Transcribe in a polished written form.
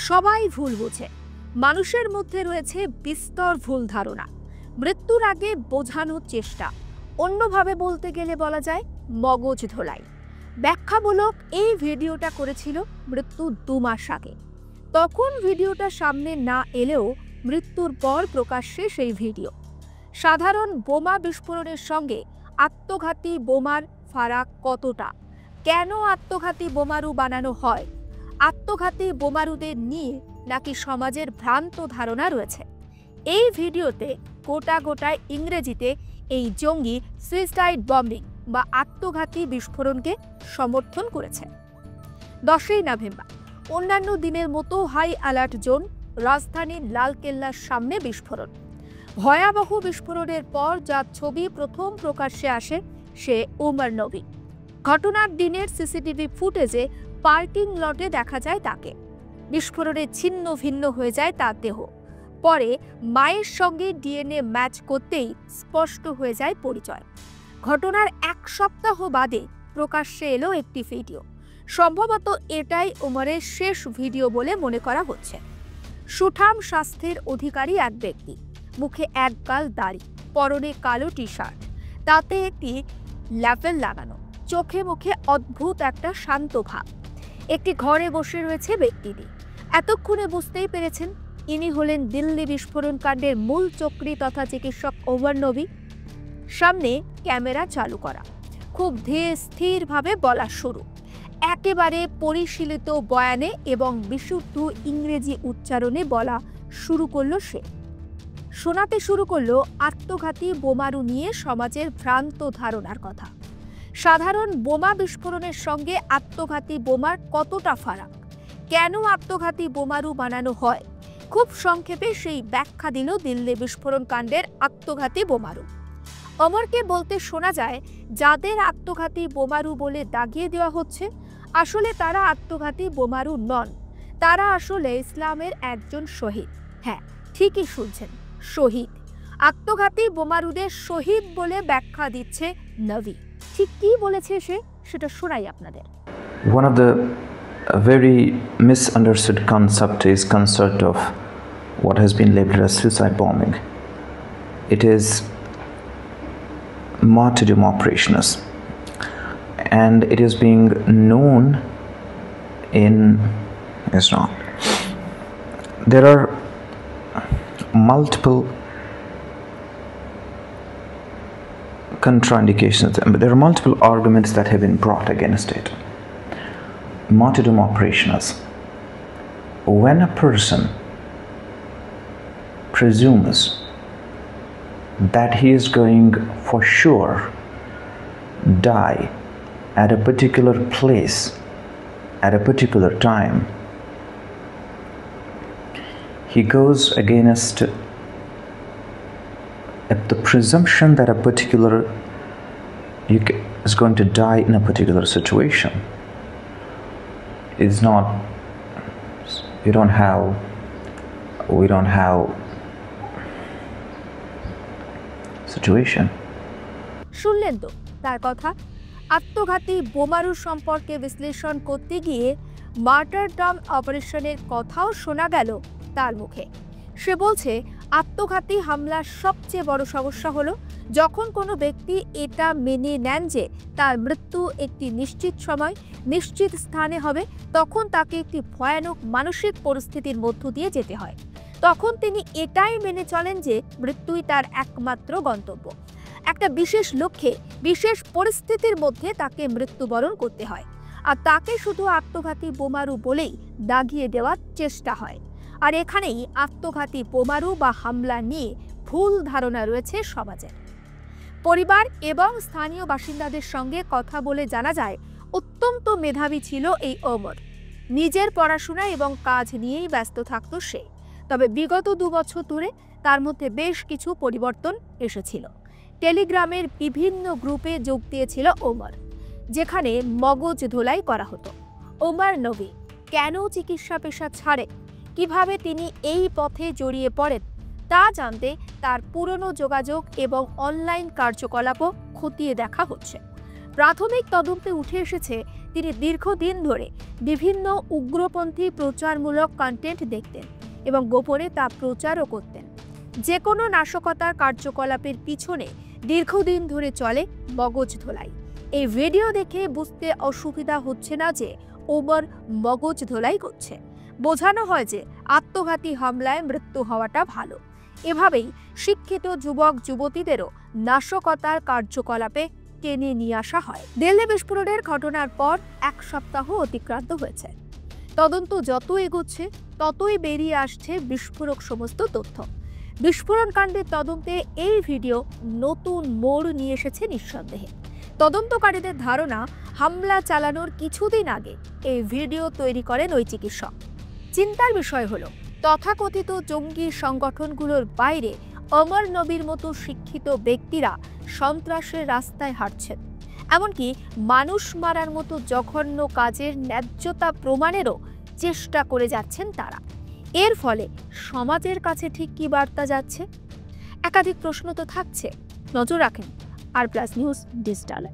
সবাই ভুল বোঝে। মানুষের মধ্যে রয়েছে বিস্তর ভুল ধারণা, মৃত্যুর আগে বোঝানোর চেষ্টা, অন্যভাবে বলতে গেলে বলা যায় মগজ ধোলাই। ব্যাখ্যামূলক এই ভিডিওটা করেছিল মৃত্যু 2 মাস আগে। তখন ভিডিওটা সামনে না এলেও মৃত্যুর পর প্রকাশ্যে সেই ভিডিও। সাধারণ বোমা বিস্ফোরণের সঙ্গে আত্মঘাতী বোমার ফারাক কতটা? কেন আত্মঘাতী বোমারু বানানো হয়? আত্মঘাতী বোমারুদের নিয়ে নাকি সমাজের ভ্রান্ত ধারণা রয়েছে? এই ভিডিওতে গোটায় ইংরেজিতে এই জঙ্গি সুইসাইড বম্বিং বা আত্মঘাতী বিস্ফোরণকে সমর্থন করেছে। 10ই নভেম্বর অন্যান্য দিনের মতো হাই অ্যালার্ট জোন, রাজধানীর লালকেল্লার সামনে বিস্ফোরণ। ভয়াবহ বিস্ফোরণের পর যার ছবি প্রথম প্রকাশ্যে আসে সে ওমর নবী। ঘটনার দিনের সিসিটিভি ফুটেজে পার্কিং লটে দেখা যায় তাকে। বিস্ফোরণে ছিন্ন ভিন্ন হয়ে যায় তার দেহ। পরে মায়ের সঙ্গে ডিএনএ ম্যাচ করতেই স্পষ্ট হয়ে যায় পরিচয়। ঘটনার 1 সপ্তাহ বাদে প্রকাশ্যে এলো একটি ভিডিও। সম্ভবত এটাই ওমরের শেষ ভিডিও বলে মনে করা হচ্ছে। সুঠাম স্বাস্থ্যের অধিকারী এক ব্যক্তি, মুখে একগাল দাড়ি, পরনে কালো টি শার্ট, তাতে একটি ল্যাভেল লাগানো, চোখে মুখে অদ্ভুত একটা শান্ত ভাব। একটি ঘরে বসে রয়েছে ব্যক্তিটি। এতক্ষণে বুঝতেই পেরেছেন ইনি হলেন দিল্লি বিস্ফোরণ কাণ্ডের মূল চক্রী তথা চিকিৎসক ওমর নবী। সামনে ক্যামেরা চালু করা, খুব ধীর স্থিরভাবে বলা শুরু। একেবারে পরিশীলিত বয়ানে এবং বিশুদ্ধ ইংরেজি উচ্চারণে বলা শুরু করলো সে। শোনাতে শুরু করলো আত্মঘাতী বোমারু নিয়ে সমাজের ভ্রান্ত ধারণার কথা। সাধারণ বোমা বিস্ফোরণের সঙ্গে আত্মঘাতী বোমার কতটা ফারাক? কেন আত্মঘাতী বোমারু বানানো হয়? খুব সংক্ষেপে সেই ব্যাখ্যা দিল দিল্লি বিস্ফোরণ কাণ্ডের আত্মঘাতী বোমারু। অমরকে বলতে শোনা যায়, যাদের আত্মঘাতী বোমারু বলে দাগিয়ে দেওয়া হচ্ছে আসলে তারা আত্মঘাতী বোমারু নন, তারা আসলে ইসলামের একজন শহীদ। হ্যাঁ, ঠিকই শুনছেন, শহীদ। আত্মঘাতী বোমারুদের শহীদ বলে ব্যাখ্যা দিচ্ছে নবী। ঠিক কি বলেছে সে, সেটা শোনাই আপনাদের। One of the very misunderstood concept is concept of what has been labeled as suicide bombing. It is martyrdom operations, and it is being known in Islam. There are multiple contraindications, but there are multiple arguments that have been brought against it. Martyrdom operations. When a person presumes that he is going for sure die at a particular place at a particular time, he goes against the presumption that a particular is going to die in a particular situation. It's not, we don't have situation. শুনলেন তো তার কথা। আত্মঘাতী বোমারু সম্পর্কে বিশ্লেষণ করতে গিয়ে martyrdom অপারেশনের কথাও শোনা গেল তার মুখে। সে বলছে আত্মঘাতী হামলার সবচেয়ে বড় সমস্যা হলো যখন কোনো ব্যক্তি এটা মেনে নেন যে তার মৃত্যু একটি নিশ্চিত সময় নিশ্চিত স্থানে হবে, তখন তাকে একটি ভয়ানক মানসিক পরিস্থিতির মধ্য দিয়ে যেতে হয়। তখন তিনি এটাই মেনে চলেন যে মৃত্যুই তার একমাত্র গন্তব্য। একটা বিশেষ লক্ষ্যে বিশেষ পরিস্থিতির মধ্যে তাকে মৃত্যুবরণ করতে হয়, আর তাকে শুধু আত্মঘাতী বোমারু বলেই দাগিয়ে দেওয়ার চেষ্টা হয়। আর এখানেই আত্মঘাতী বোমারু বা হামলা নিয়ে ভুল ধারণা রয়েছে সমাজের। পরিবার এবং স্থানীয় বাসিন্দাদের সঙ্গে কথা বলে জানা যায় অত্যন্ত মেধাবী ছিল এই ওমর। নিজের পড়াশোনা এবং কাজ নিয়েই ব্যস্ত থাকত সে। তবে বিগত 2 বছর ধরে তার মধ্যে বেশ কিছু পরিবর্তন এসেছিল। টেলিগ্রামের বিভিন্ন গ্রুপে যোগ দিয়েছিল ওমর, যেখানে মগজ ধোলাই করা হতো। ওমর নবী কেন চিকিৎসা পেশা ছাড়ে, কিভাবে তিনি এই পথে জড়িয়ে পড়েন তা জানতে তার পুরনো যোগাযোগ এবং অনলাইন কার্যকলাপও খতিয়ে দেখা হচ্ছে। প্রাথমিক তদন্তে উঠে এসেছে তিনি দীর্ঘদিন ধরে বিভিন্ন উগ্রপন্থী প্রচারমূলক কন্টেন্ট দেখতেন এবং গোপনে তা প্রচারও করতেন। যে কোনো নাশকতার কার্যকলাপের পিছনে দীর্ঘদিন ধরে চলে মগজ ধোলাই। এই ভিডিও দেখে বুঝতে অসুবিধা হচ্ছে না যে ওমর মগজ ধোলাই করছে। বোঝানো হয় যে আত্মঘাতী হামলায় মৃত্যু হওয়াটা ভালো। এভাবেই শিক্ষিত যুবক যুবতীদেরও নাশকতার কার্যকলাপে টেনে নিয়ে আসা হয়। দিল্লি বিস্ফোরণের ঘটনার পর 1 সপ্তাহ অতিক্রান্ত হয়েছে। তদন্ত যত এগোচ্ছে ততই বেরিয়ে আসছে বিস্ফোরক সমস্ত তথ্য। বিস্ফোরণ কাণ্ডের তদন্তে এই ভিডিও নতুন মোড় নিয়ে এসেছে নিঃসন্দেহে। তদন্তকারীদের ধারণা, হামলা চালানোর কিছুদিন আগে এই ভিডিও তৈরি করেন ওই চিকিৎসক। চিন্তার বিষয় হলো, তথাকথিত জঙ্গি সংগঠনগুলোর বাইরে অমর নবীর মতো শিক্ষিত ব্যক্তিরা সন্ত্রাসের রাস্তায় হাঁটছেন, এমনকি মানুষ মারার মতো জঘন্য কাজের ন্যায্যতা প্রমাণেরও চেষ্টা করে যাচ্ছেন তারা। এর ফলে সমাজের কাছে ঠিক কী বার্তা যাচ্ছে? একাধিক প্রশ্ন তো থাকছে। নজর রাখেন আর প্লাস নিউজ ডিজিটালে।